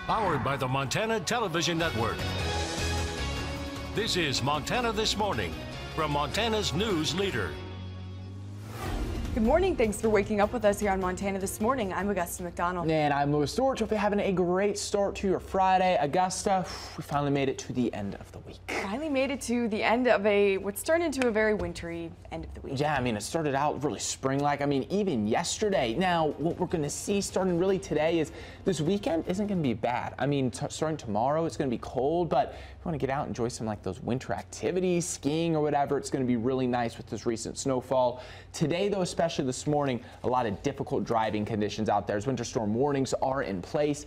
Powered by the Montana Television Network. This is Montana This Morning from Montana's news leader. Good morning. Thanks for waking up with us here on Montana This Morning. I'm Augusta McDonald. And I'm Louis Stewart. Hope you're having a great start to your Friday. Augusta, we finally made it to the end of the week. Finally made it to the end of what's turned into a very wintry end of the week. Yeah, I mean, it started out really spring-like. I mean, even yesterday. Now, what we're going to see starting really today is this weekend isn't going to be bad. I mean, starting tomorrow, it's going to be cold, but if you want to get out and enjoy some like those winter activities, skiing or whatever, it's going to be really nice with this recent snowfall. Today, though, especially this morning, a lot of difficult driving conditions out there as winter storm warnings are in place.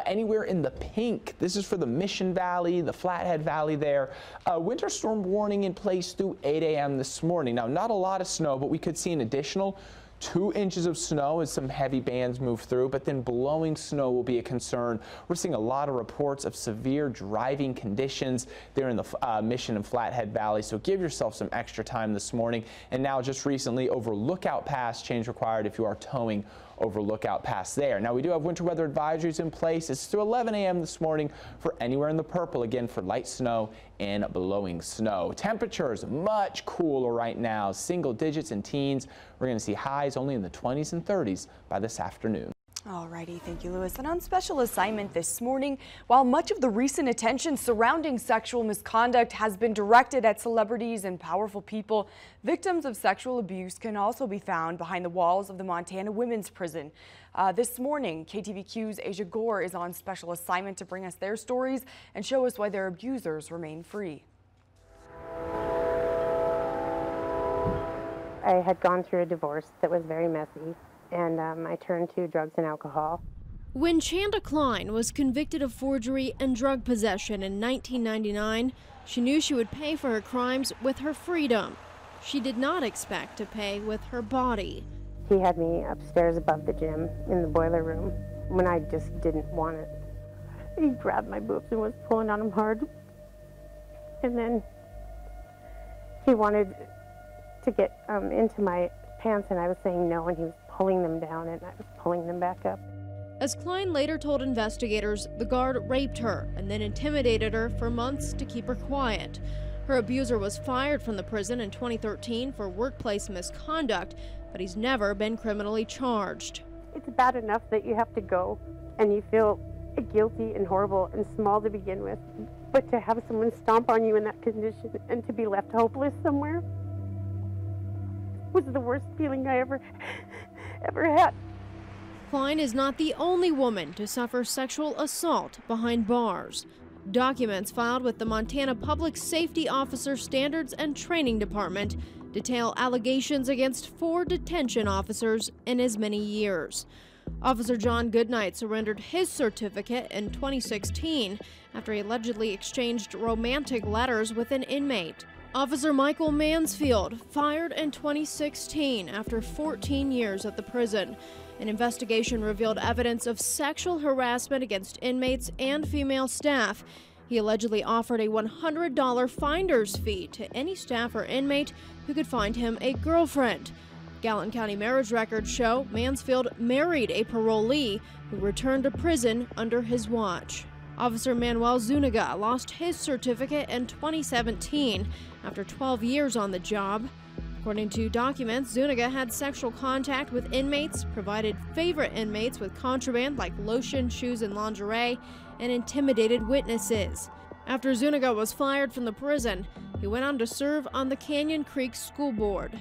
Anywhere in the pink, this is for the Mission Valley, the Flathead Valley there. Winter storm warning in place through 8 a.m. this morning. Now, not a lot of snow, but we could see an additional 2 inches of snow as some heavy bands move through, but then blowing snow will be a concern. We're seeing a lot of reports of severe driving conditions there in the Mission and Flathead Valley, so give yourself some extra time this morning. And now just recently over Lookout Pass, change required if you are towing over Lookout Pass there. Now we do have winter weather advisories in place. It's through 11 a.m. this morning for anywhere in the purple, again for light snow and blowing snow. Temperatures much cooler right now, single digits and teens. We're going to see highs only in the 20s and 30s by this afternoon. Alrighty, thank you, Louis. And on special assignment this morning, while much of the recent attention surrounding sexual misconduct has been directed at celebrities and powerful people, victims of sexual abuse can also be found behind the walls of the Montana Women's Prison. This morning, KTVQ's Asia Gore is on special assignment to bring us their stories and show us why their abusers remain free. I had gone through a divorce that was very messy, and I turned to drugs and alcohol. When Chanda Klein was convicted of forgery and drug possession in 1999, she knew she would pay for her crimes with her freedom. She did not expect to pay with her body. He had me upstairs above the gym in the boiler room when I just didn't want it. He grabbed my boobs and was pulling on them hard. And then he wanted to get into my pants, and I was saying no, and he was pulling them down, and I was pulling them back up. As Klein later told investigators, the guard raped her and then intimidated her for months to keep her quiet. Her abuser was fired from the prison in 2013 for workplace misconduct, but he's never been criminally charged. It's bad enough that you have to go and you feel guilty and horrible and small to begin with, but to have someone stomp on you in that condition and to be left hopeless somewhere was the worst feeling I ever had. Klein is not the only woman to suffer sexual assault behind bars. Documents filed with the Montana Public Safety Officer Standards and Training Department detail allegations against 4 detention officers in as many years. Officer John Goodnight surrendered his certificate in 2016 after he allegedly exchanged romantic letters with an inmate. Officer Michael Mansfield fired in 2016 after 14 years at the prison. An investigation revealed evidence of sexual harassment against inmates and female staff. He allegedly offered a $100 finder's fee to any staff or inmate who could find him a girlfriend. Gallatin County marriage records show Mansfield married a parolee who returned to prison under his watch. Officer Manuel Zuniga lost his certificate in 2017 after 12 years on the job. According to documents, Zuniga had sexual contact with inmates, provided favorite inmates with contraband like lotion, shoes, and lingerie, and intimidated witnesses. After Zuniga was fired from the prison, he went on to serve on the Canyon Creek School Board.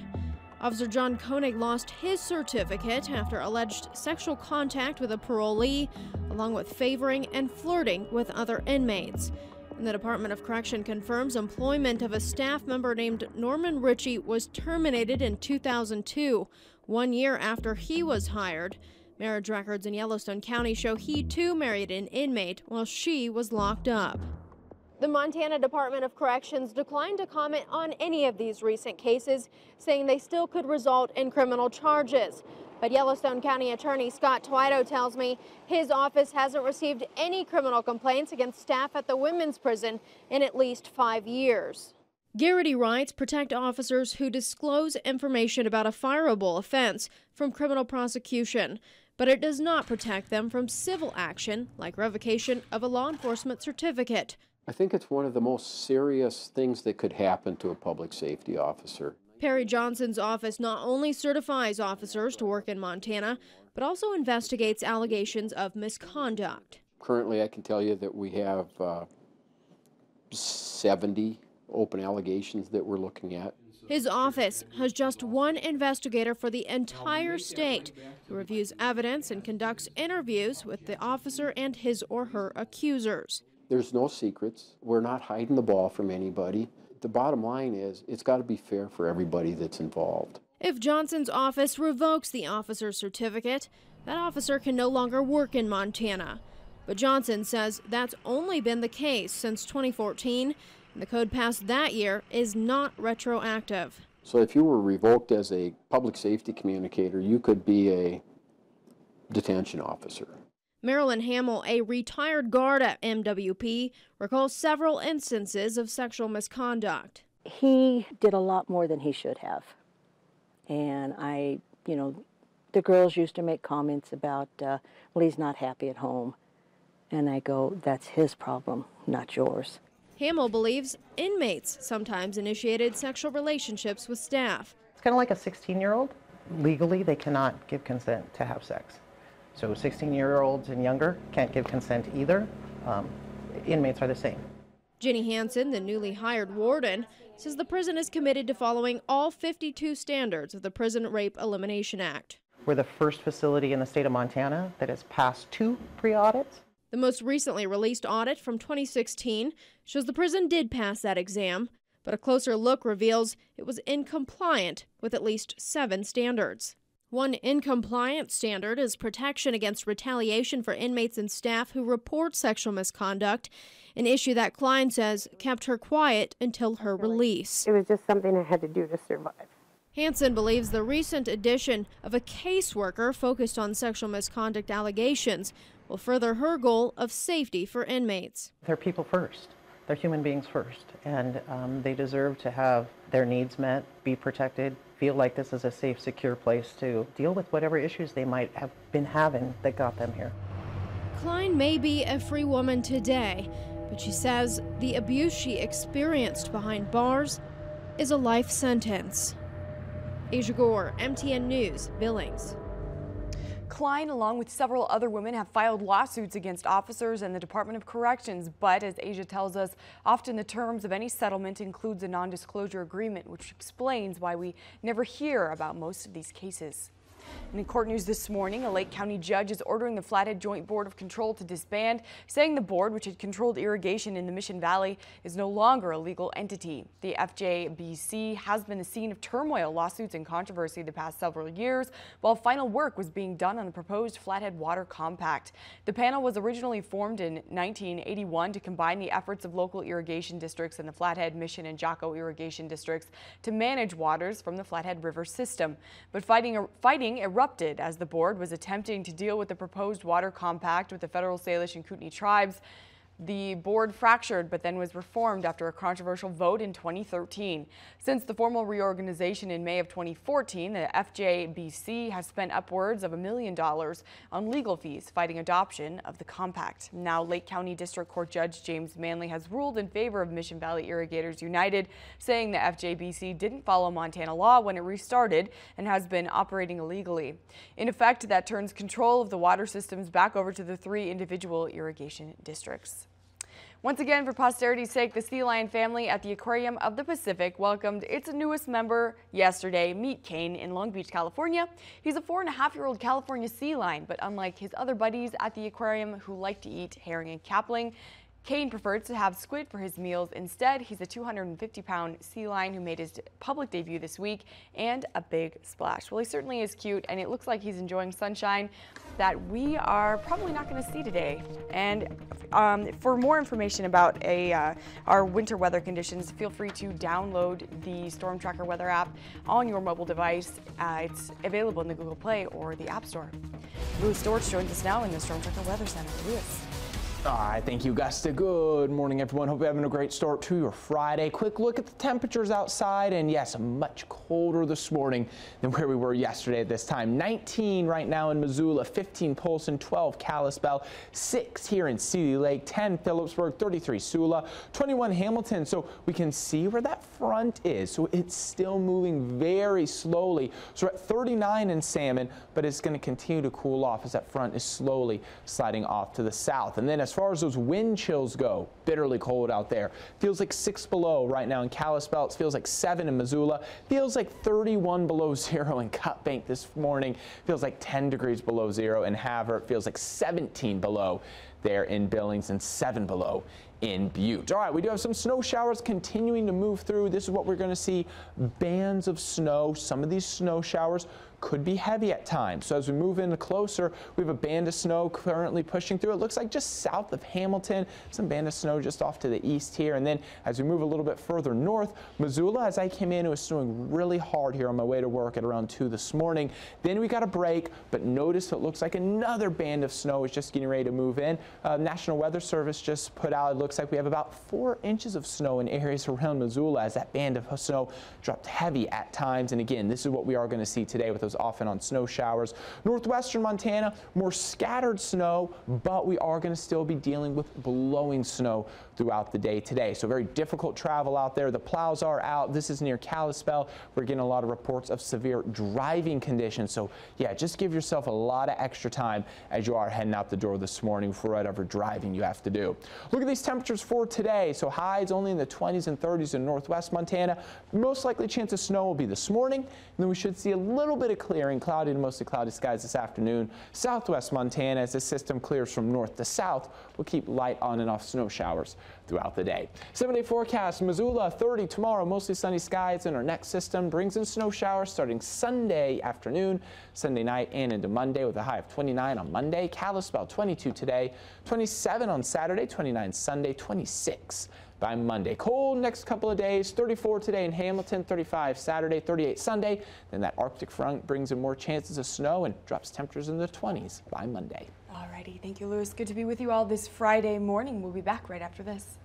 Officer John Koenig lost his certificate after alleged sexual contact with a parolee, along with favoring and flirting with other inmates. And the Department of Correction confirms employment of a staff member named Norman Ritchie was terminated in 2002, 1 year after he was hired. Marriage records in Yellowstone County show he too married an inmate while she was locked up. The Montana Department of Corrections declined to comment on any of these recent cases, saying they still could result in criminal charges. But Yellowstone County Attorney Scott Twido tells me his office hasn't received any criminal complaints against staff at the women's prison in at least 5 years. Garrity rights protect officers who disclose information about a fireable offense from criminal prosecution. but it does not protect them from civil action like revocation of a law enforcement certificate. I think it's one of the most serious things that could happen to a public safety officer. Perry Johnson's office not only certifies officers to work in Montana, but also investigates allegations of misconduct. Currently, I can tell you that we have 70 open allegations that we're looking at. His office has just one investigator for the entire state who reviews evidence and conducts interviews with the officer and his or her accusers. There's no secrets. We're not hiding the ball from anybody. The bottom line is it's got to be fair for everybody that's involved. If Johnson's office revokes the officer's certificate, that officer can no longer work in Montana. But Johnson says that's only been the case since 2014, and the code passed that year is not retroactive. So if you were revoked as a public safety communicator, you could be a detention officer. Marilyn Hamill, a retired guard at MWP, recalls several instances of sexual misconduct. He did a lot more than he should have. And the girls used to make comments about, well, he's not happy at home. And I go, that's his problem, not yours. Hamill believes inmates sometimes initiated sexual relationships with staff. It's kind of like a 16-year-old. Legally, they cannot give consent to have sex. So 16-year-olds and younger can't give consent either. Inmates are the same. Jenny Hansen, the newly hired warden, says the prison is committed to following all 52 standards of the Prison Rape Elimination Act. We're the first facility in the state of Montana that has passed 2 pre-audits. The most recently released audit from 2016 shows the prison did pass that exam, but a closer look reveals it was incompliant with at least 7 standards. One incompliant standard is protection against retaliation for inmates and staff who report sexual misconduct, an issue that Klein says kept her quiet until her release. It was just something I had to do to survive. Hansen believes the recent addition of a caseworker focused on sexual misconduct allegations will further her goal of safety for inmates. They're people first. They're human beings first, and they deserve to have their needs met, be protected, feel like this is a safe, secure place to deal with whatever issues they might have been having that got them here. Klein may be a free woman today, but she says the abuse she experienced behind bars is a life sentence. Asia Gore, MTN News, Billings. Klein, along with several other women, have filed lawsuits against officers and the Department of Corrections. But as Asia tells us, often the terms of any settlement includes a non-disclosure agreement, which explains why we never hear about most of these cases. And in court news this morning, a Lake County judge is ordering the Flathead Joint Board of Control to disband, saying the board, which had controlled irrigation in the Mission Valley, is no longer a legal entity. The FJBC has been the scene of turmoil, lawsuits, and controversy the past several years, while final work was being done on the proposed Flathead Water Compact. The panel was originally formed in 1981 to combine the efforts of local irrigation districts and the Flathead, Mission, and Jocko irrigation districts to manage waters from the Flathead River system. But fighting erupted as the board was attempting to deal with the proposed water compact with the federal Salish and Kootenai tribes. The board fractured, but then was reformed after a controversial vote in 2013. Since the formal reorganization in May of 2014, the FJBC has spent upwards of $1 million on legal fees fighting adoption of the compact. Now, Lake County District Court Judge James Manley has ruled in favor of Mission Valley Irrigators United, saying the FJBC didn't follow Montana law when it restarted and has been operating illegally. In effect, that turns control of the water systems back over to the 3 individual irrigation districts. Once again, for posterity's sake, the sea lion family at the Aquarium of the Pacific welcomed its newest member yesterday. Meet Kane in Long Beach, California. He's a 4.5-year-old California sea lion, but unlike his other buddies at the aquarium who like to eat herring and capling, Kane prefers to have squid for his meals. Instead, he's a 250-pound sea lion who made his public debut this week and a big splash. Well, he certainly is cute, and it looks like he's enjoying sunshine that we are probably not going to see today. And for more information about our winter weather conditions, feel free to download the Storm Tracker weather app on your mobile device. It's available in the Google Play or the App Store. Louis Storch joins us now in the Storm Tracker Weather Center. Louis. All right, thank you, Augusta. Good morning, everyone. Hope you're having a great start to your Friday. Quick look at the temperatures outside, and yes, much colder this morning than where we were yesterday at this time. 19 right now in Missoula, 15 Polson, 12 Kalispell, 6 here in Seeley Lake, 10 Phillipsburg, 33 Sula, 21 Hamilton. So we can see where that front is. So it's still moving very slowly. So we're at 39 in Salmon, but it's going to continue to cool off as that front is slowly sliding off to the south. And then as far as those wind chills go, bitterly cold out there. Feels like 6 below right now in Kalispell. It feels like 7 in Missoula. Feels like 31 below zero in Cut Bank this morning. Feels like 10 degrees below zero in Havre. Feels like 17 below there in Billings and 7 below in Butte. All right, we do have some snow showers continuing to move through. This is what we're going to see, bands of snow. Some of these snow showers could be heavy at times. So as we move in closer, we have a band of snow currently pushing through. It looks like just south of Hamilton, some band of snow just off to the east here. And then as we move a little bit further north, Missoula, as I came in, it was snowing really hard here on my way to work at around 2 this morning. Then we got a break, but notice it looks like another band of snow is just getting ready to move in. National Weather Service just put out, it looks like we have about 4 inches of snow in areas around Missoula as that band of snow dropped heavy at times. And again, this is what we are going to see today with those off and on snow showers. Northwestern Montana, more scattered snow, but we are going to still be dealing with blowing snow throughout the day today. So very difficult travel out there. The plows are out. This is near Kalispell. We're getting a lot of reports of severe driving conditions. So yeah, just give yourself a lot of extra time as you are heading out the door this morning for whatever driving you have to do. Look at these temperatures for today. So highs only in the 20s and 30s in northwest Montana. Most likely chance of snow will be this morning. And then we should see a little bit of clearing, cloudy to mostly cloudy skies this afternoon. Southwest Montana, as the system clears from north to south, will keep light on and off snow showers throughout the day. 7-day forecast, Missoula 30 tomorrow, mostly sunny skies, and our next system brings in snow showers starting Sunday afternoon, Sunday night, and into Monday with a high of 29 on Monday. Kalispell 22 today, 27 on Saturday, 29 Sunday, 26 by Monday. Cold next couple of days, 34 today in Hamilton, 35 Saturday, 38 Sunday. Then that Arctic front brings in more chances of snow and drops temperatures in the 20s by Monday. Alrighty, thank you, Lewis. Good to be with you all this Friday morning. We'll be back right after this.